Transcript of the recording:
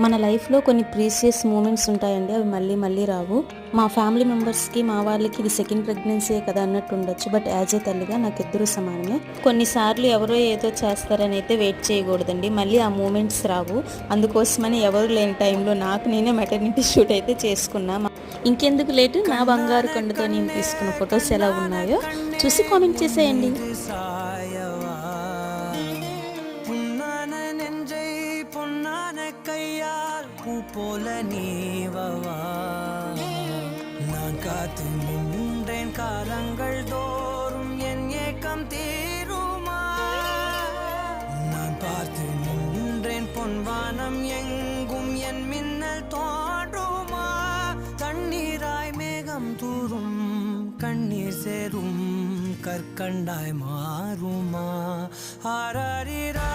మన లైఫ్లో కొన్ని ప్రీసియస్ మూమెంట్స్ ఉంటాయండి, అవి మళ్ళీ మళ్ళీ రావు. మా ఫ్యామిలీ మెంబర్స్కి, మా వాళ్ళకి ఇది సెకండ్ ప్రెగ్నెన్సీ కదా అన్నట్టు ఉండొచ్చు, బట్ యాజ్ ఏ తల్లిగా నాకు ఇద్దరు సమానమే. కొన్నిసార్లు ఎవరో ఏదో చేస్తారని అయితే వెయిట్ చేయకూడదండి, మళ్ళీ ఆ మూమెంట్స్ రావు. అందుకోసమని ఎవరు లేని టైంలో నాకు నేనే మెటర్నిటీ షూట్ అయితే చేసుకున్నా. ఇంకెందుకు లేటు, నా బంగారు కొండతో నేను తీసుకున్న ఫొటోస్ ఎలా ఉన్నాయో చూసి కామెంట్ చేసేయండి. போல நீவவா நான் காத்து நின்றேன் காலங்கள் தோறும் என் ஏக்கம் தீருமா நான் பார்த்து நின்றேன் பொன்வானம் எங்கும் என் மின்னல் தோன்றுமா தண்ணீராய் மேகம் தூரும் கண்ணீர் சேரும் கற்கண்டாய் மாறுமா ஆராரிரா